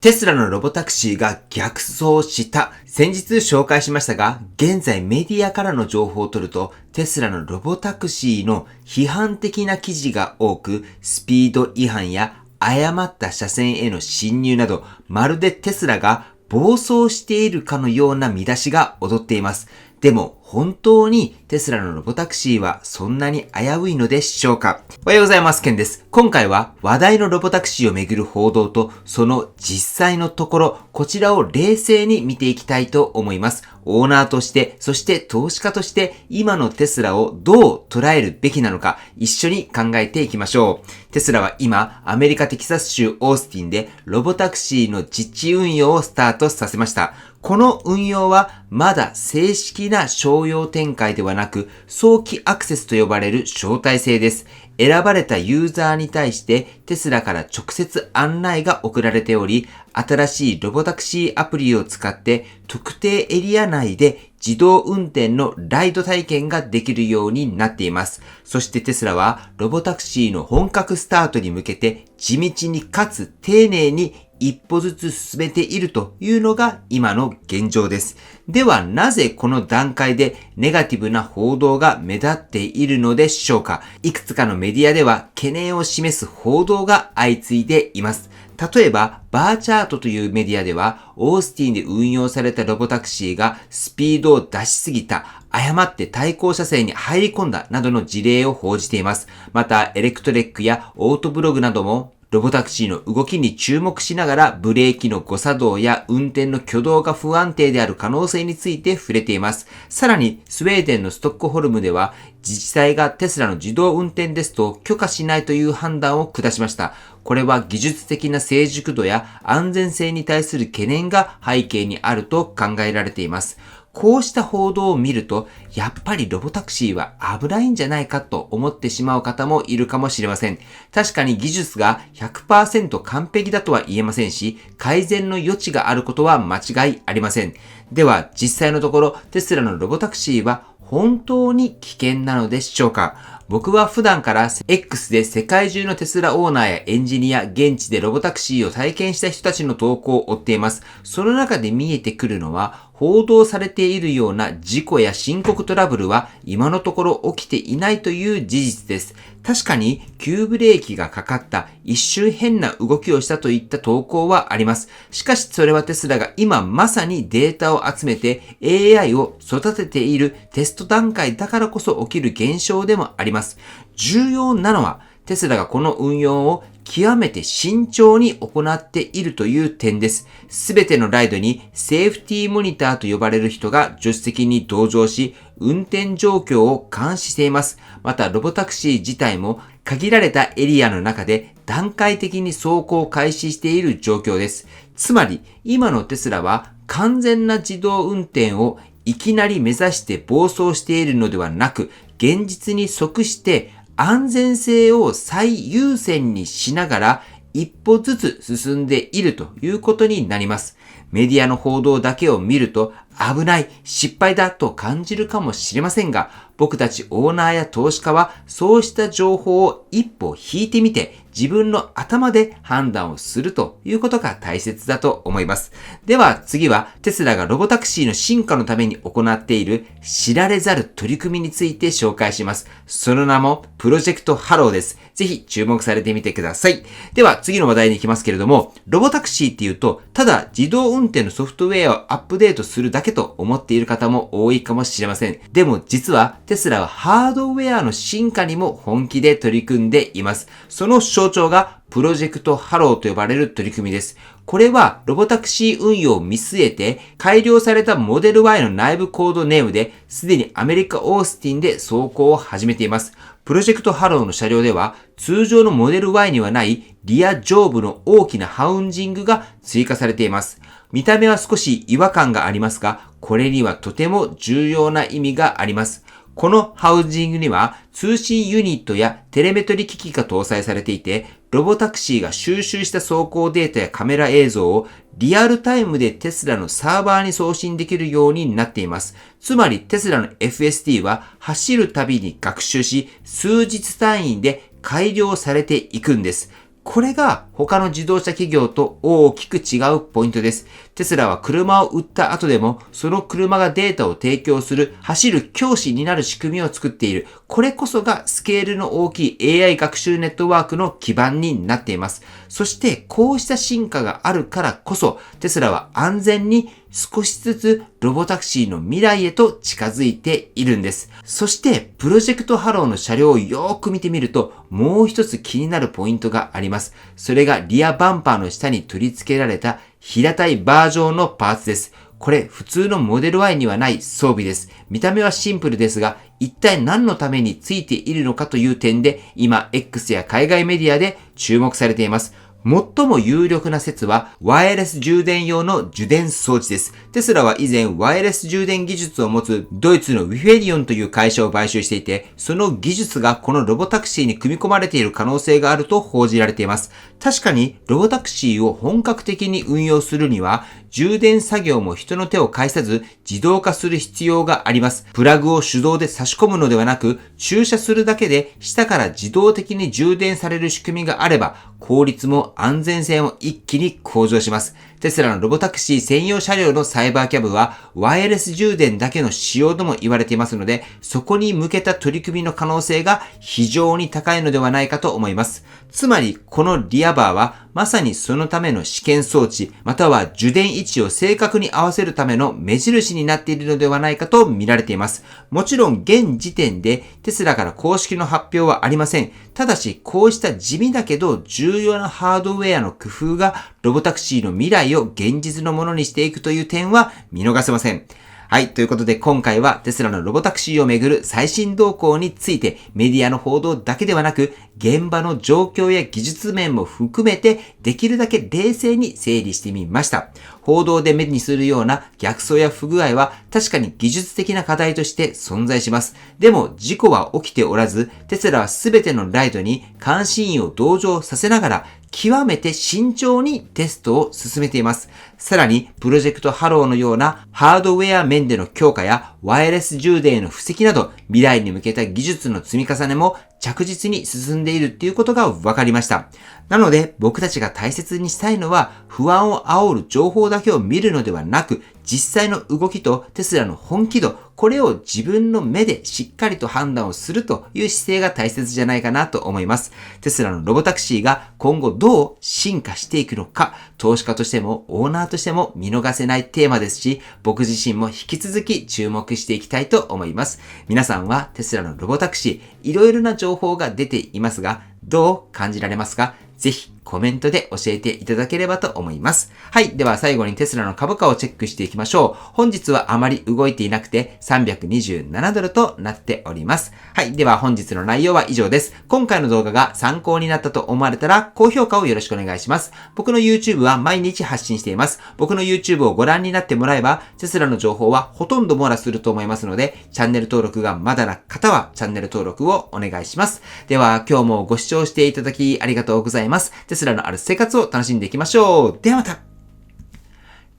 テスラのロボタクシーが逆走した。先日紹介しましたが、現在メディアからの情報を取ると、テスラのロボタクシーの批判的な記事が多く、スピード違反や誤った車線への進入など、まるでテスラが暴走しているかのような見出しが躍っています。でも本当にテスラのロボタクシーはそんなに危ういのでしょうか？おはようございます。ケンです。今回は話題のロボタクシーをめぐる報道とその実際のところ、こちらを冷静に見ていきたいと思います。オーナーとして、そして投資家として今のテスラをどう捉えるべきなのか一緒に考えていきましょう。テスラは今アメリカテキサス州オースティンでロボタクシーの実地運用をスタートさせました。この運用はまだ正式な商用展開ではなく、早期アクセスと呼ばれる招待制です。選ばれたユーザーに対してテスラから直接案内が送られており、新しいロボタクシーアプリを使って特定エリア内で自動運転のライド体験ができるようになっています。そしてテスラはロボタクシーの本格スタートに向けて地道にかつ丁寧に一歩ずつ進めているというのが今の現状です。ではなぜこの段階でネガティブな報道が目立っているのでしょうか？いくつかのメディアでは懸念を示す報道が相次いでいます。例えば、バーチャートというメディアでは、オースティンで運用されたロボタクシーがスピードを出しすぎた、誤って対向車線に入り込んだなどの事例を報じています。また、エレクトレックやオートブログなども、ロボタクシーの動きに注目しながらブレーキの誤作動や運転の挙動が不安定である可能性について触れています。さらにスウェーデンのストックホルムでは自治体がテスラの自動運転ですと許可しないという判断を下しました。これは技術的な成熟度や安全性に対する懸念が背景にあると考えられています。こうした報道を見ると、やっぱりロボタクシーは危ないんじゃないかと思ってしまう方もいるかもしれません。確かに技術が 100% 完璧だとは言えませんし、改善の余地があることは間違いありません。では、実際のところ、テスラのロボタクシーは本当に危険なのでしょうか？僕は普段から X で世界中のテスラオーナーやエンジニア、現地でロボタクシーを体験した人たちの投稿を追っています。その中で見えてくるのは、報道されているような事故や深刻トラブルは今のところ起きていないという事実です。確かに急ブレーキがかかった一瞬変な動きをしたといった投稿はあります。しかしそれはテスラが今まさにデータを集めて AI を育てているテスト段階だからこそ起きる現象でもあります。重要なのはテスラがこの運用を極めて慎重に行っているという点です。すべてのライドにセーフティーモニターと呼ばれる人が助手席に同乗し、運転状況を監視しています。またロボタクシー自体も限られたエリアの中で段階的に走行を開始している状況です。つまり今のテスラは完全な自動運転をいきなり目指して暴走しているのではなく、現実に即して安全性を最優先にしながら一歩ずつ進んでいるということになります。メディアの報道だけを見ると危ない、失敗だと感じるかもしれませんが、僕たちオーナーや投資家はそうした情報を一歩引いてみて自分の頭で判断をするということが大切だと思います。では次はテスラがロボタクシーの進化のために行っている知られざる取り組みについて紹介します。その名もプロジェクトハローです。ぜひ注目されてみてください。では次の話題に行きますけれども、ロボタクシーっていうとただ自動運転のソフトウェアをアップデートするだけと思っている方も多いかもしれません。でも実はテスラはハードウェアの進化にも本気で取り組んでいます。その象徴がプロジェクトハローと呼ばれる取り組みです。これはロボタクシー運用を見据えて改良されたモデル Y の内部コードネームですでにアメリカオースティンで走行を始めています。プロジェクトハローの車両では通常のモデル Y にはないリア上部の大きなハウンジングが追加されています。見た目は少し違和感がありますが、これにはとても重要な意味があります。このハウジングには通信ユニットやテレメトリ機器が搭載されていて、ロボタクシーが収集した走行データやカメラ映像をリアルタイムでテスラのサーバーに送信できるようになっています。つまりテスラの FSD は走るたびに学習し、数日単位で改良されていくんです。これが他の自動車企業と大きく違うポイントです。テスラは車を売った後でも、その車がデータを提供する、走る教師になる仕組みを作っている。これこそがスケールの大きい AI 学習ネットワークの基盤になっています。そしてこうした進化があるからこそ、テスラは安全に少しずつロボタクシーの未来へと近づいているんです。そしてプロジェクトハローの車両をよーく見てみると、もう一つ気になるポイントがあります。それがリアバンパーの下に取り付けられた平たいバージョンのパーツです。これ普通のモデル Y にはない装備です。見た目はシンプルですが、一体何のためについているのかという点で、今 X や海外メディアで注目されています。最も有力な説は、ワイヤレス充電用の受電装置です。テスラは以前、ワイヤレス充電技術を持つドイツのウィフェリオンという会社を買収していて、その技術がこのロボタクシーに組み込まれている可能性があると報じられています。確かに、ロボタクシーを本格的に運用するには、充電作業も人の手を介さず自動化する必要があります。プラグを手動で差し込むのではなく、駐車するだけで下から自動的に充電される仕組みがあれば、効率も安全性も一気に向上します。テスラのロボタクシー専用車両のサイバーキャブはワイヤレス充電だけの仕様とも言われていますので、そこに向けた取り組みの可能性が非常に高いのではないかと思います。つまりこのリアバーはまさにそのための試験装置、または受電位置を正確に合わせるための目印になっているのではないかと見られています。もちろん現時点でテスラから公式の発表はありません。ただしこうした地味だけど重要なハードウェアの工夫がロボタクシーの未来を現実のものにしていくという点は見逃せません。はい。ということで今回はテスラのロボタクシーをめぐる最新動向についてメディアの報道だけではなく現場の状況や技術面も含めてできるだけ冷静に整理してみました。報道で目にするような逆走や不具合は確かに技術的な課題として存在します。でも事故は起きておらずテスラは全てのライドに監視員を同乗させながら極めて慎重にテストを進めています。さらに、プロジェクトハローのようなハードウェア面での強化やワイヤレス充電への布石など未来に向けた技術の積み重ねも着実に進んでいるっていうことが分かりました。なので僕たちが大切にしたいのは不安を煽る情報だけを見るのではなく実際の動きとテスラの本気度、これを自分の目でしっかりと判断をするという姿勢が大切じゃないかなと思います。テスラのロボタクシーが今後どう進化していくのか、投資家としてもオーナーとしても見逃せないテーマですし、僕自身も引き続き注目していきたいと思います。皆さんはテスラのロボタクシー、いろいろな情報が出ていますが、どう感じられますか？ぜひコメントで教えていただければと思います。はい。では最後にテスラの株価をチェックしていきましょう。本日はあまり動いていなくて327ドルとなっております。はい。では本日の内容は以上です。今回の動画が参考になったと思われたら高評価をよろしくお願いします。僕の YouTube は毎日発信しています。僕の YouTube をご覧になってもらえばテスラの情報はほとんど網羅すると思いますので、チャンネル登録がまだな方はチャンネル登録をお願いします。では今日もご視聴していただきありがとうございます。テスラのある生活を楽しんでいきましょう。ではまた。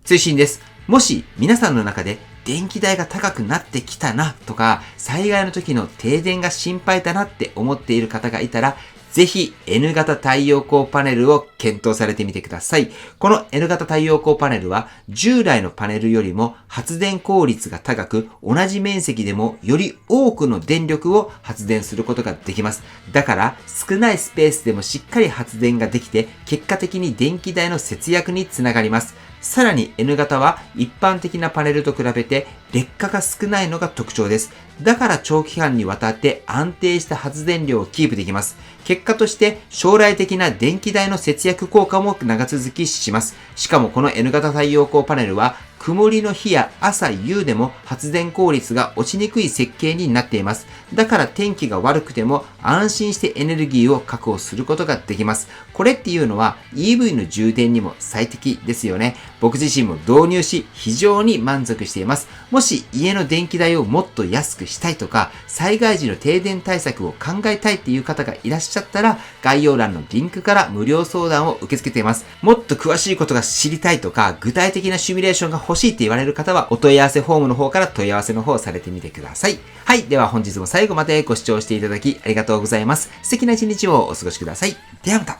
追伸です。もし皆さんの中で電気代が高くなってきたなとか、災害の時の停電が心配だなって思っている方がいたら、ぜひ N 型太陽光パネルを検討されてみてください。この N 型太陽光パネルは従来のパネルよりも発電効率が高く、同じ面積でもより多くの電力を発電することができます。だから少ないスペースでもしっかり発電ができて、結果的に電気代の節約につながります。さらに N 型は一般的なパネルと比べて劣化が少ないのが特徴です。だから長期間にわたって安定した発電量をキープできます。結果として将来的な電気代の節約効果も長続きします。しかもこの N 型太陽光パネルは曇りの日や朝夕でも発電効率が落ちにくい設計になっています。だから天気が悪くても安心してエネルギーを確保することができます。これっていうのは EV の充電にも最適ですよね。僕自身も導入し非常に満足しています。もし家の電気代をもっと安くしたいとか、災害時の停電対策を考えたいっていう方がいらっしゃったら、概要欄のリンクから無料相談を受け付けています。もっと詳しいことが知りたいとか、具体的なシミュレーションが欲しいって言われる方は、お問い合わせフォームの方から問い合わせの方をされてみてください。はい。では本日も最後までご視聴していただきありがとうございます。素敵な一日をお過ごしください。ではまた。